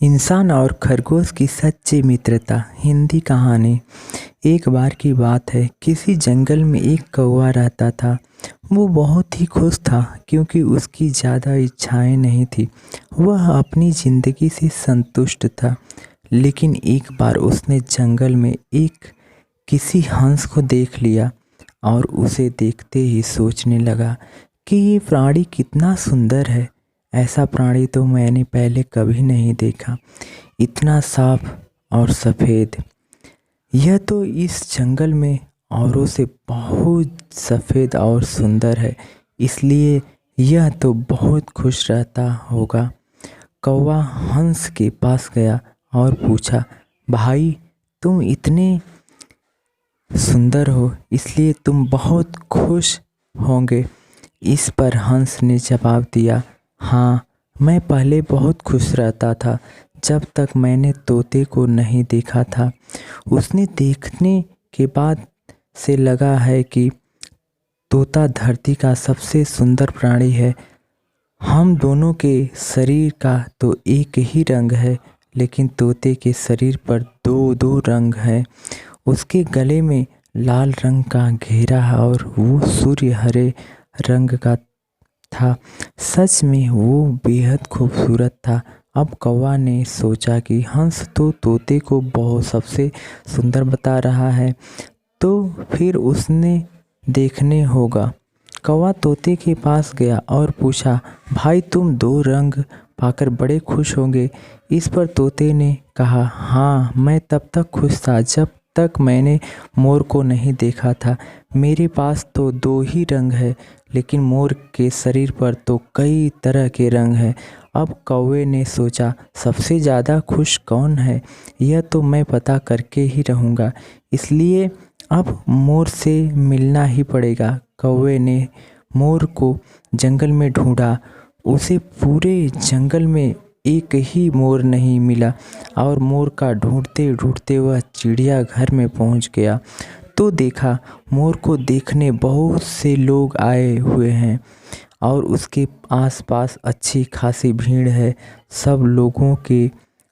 इंसान और खरगोश की सच्ची मित्रता। हिंदी कहानी। एक बार की बात है, किसी जंगल में एक कौवा रहता था। वो बहुत ही खुश था क्योंकि उसकी ज़्यादा इच्छाएं नहीं थी। वह अपनी ज़िंदगी से संतुष्ट था। लेकिन एक बार उसने जंगल में एक किसी हंस को देख लिया और उसे देखते ही सोचने लगा कि ये प्राणी कितना सुंदर है। ऐसा प्राणी तो मैंने पहले कभी नहीं देखा, इतना साफ और सफ़ेद। यह तो इस जंगल में औरों से बहुत सफ़ेद और सुंदर है, इसलिए यह तो बहुत खुश रहता होगा। कौवा हंस के पास गया और पूछा, भाई तुम इतने सुंदर हो, इसलिए तुम बहुत खुश होंगे। इस पर हंस ने जवाब दिया, हाँ, मैं पहले बहुत खुश रहता था जब तक मैंने तोते को नहीं देखा था। उसने देखने के बाद से लगा है कि तोता धरती का सबसे सुंदर प्राणी है। हम दोनों के शरीर का तो एक ही रंग है, लेकिन तोते के शरीर पर दो दो रंग हैं। उसके गले में लाल रंग का घेरा है और वो सूर्य हरे रंग का था। सच में वो बेहद खूबसूरत था। अब कौवा ने सोचा कि हंस तो तोते को बहुत सबसे सुंदर बता रहा है, तो फिर उसने देखने होगा। कौवा तोते के पास गया और पूछा, भाई तुम दो रंग पाकर बड़े खुश होंगे। इस पर तोते ने कहा, हाँ, मैं तब तक खुश था जब तक मैंने मोर को नहीं देखा था। मेरे पास तो दो ही रंग है, लेकिन मोर के शरीर पर तो कई तरह के रंग हैं। अब कौवे ने सोचा, सबसे ज़्यादा खुश कौन है, यह तो मैं पता करके ही रहूँगा, इसलिए अब मोर से मिलना ही पड़ेगा। कौवे ने मोर को जंगल में ढूंढा। उसे पूरे जंगल में एक ही मोर नहीं मिला और मोर का ढूंढते ढूंढते वह चिड़ियाघर में पहुंच गया तो देखा मोर को देखने बहुत से लोग आए हुए हैं और उसके आसपास अच्छी खासी भीड़ है। सब लोगों के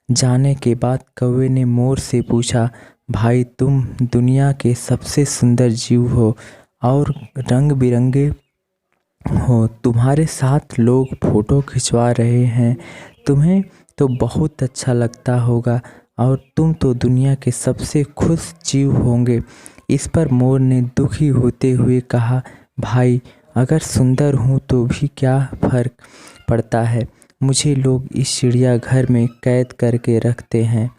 जाने के बाद कौवे ने मोर से पूछा, भाई तुम दुनिया के सबसे सुंदर जीव हो और रंग बिरंगे हो। तुम्हारे साथ लोग फ़ोटो खिंचवा रहे हैं, तुम्हें तो बहुत अच्छा लगता होगा और तुम तो दुनिया के सबसे खुश जीव होंगे। इस पर मोर ने दुखी होते हुए कहा, भाई अगर सुंदर हूँ तो भी क्या फ़र्क पड़ता है, मुझे लोग इस चिड़ियाघर में कैद करके रखते हैं,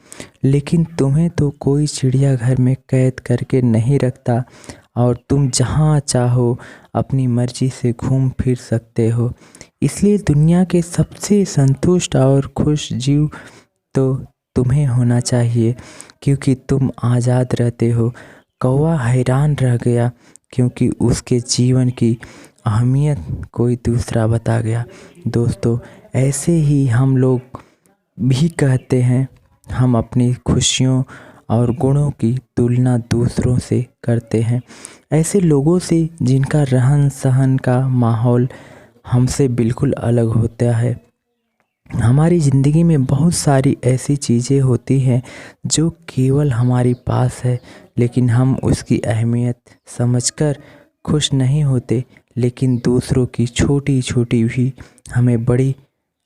लेकिन तुम्हें तो कोई चिड़ियाघर में कैद करके नहीं रखता और तुम जहाँ चाहो अपनी मर्जी से घूम फिर सकते हो। इसलिए दुनिया के सबसे संतुष्ट और खुश जीव तो तुम्हें होना चाहिए, क्योंकि तुम आज़ाद रहते हो। कौवा हैरान रह गया क्योंकि उसके जीवन की अहमियत कोई दूसरा बता गया। दोस्तों, ऐसे ही हम लोग भी कहते हैं, हम अपनी खुशियों और गुणों की तुलना दूसरों से करते हैं, ऐसे लोगों से जिनका रहन सहन का माहौल हमसे बिल्कुल अलग होता है। हमारी ज़िंदगी में बहुत सारी ऐसी चीज़ें होती हैं जो केवल हमारे पास है, लेकिन हम उसकी अहमियत समझकर खुश नहीं होते, लेकिन दूसरों की छोटी छोटी भी हमें बड़ी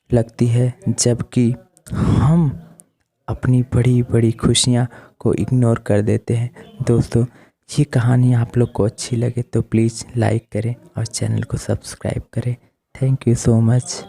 लगती है, जबकि हम अपनी बड़ी बड़ी खुशियाँ को इग्नोर कर देते हैं। दोस्तों, ये कहानी आप लोग को अच्छी लगे तो प्लीज़ लाइक करें और चैनल को सब्सक्राइब करें। Thank you so much.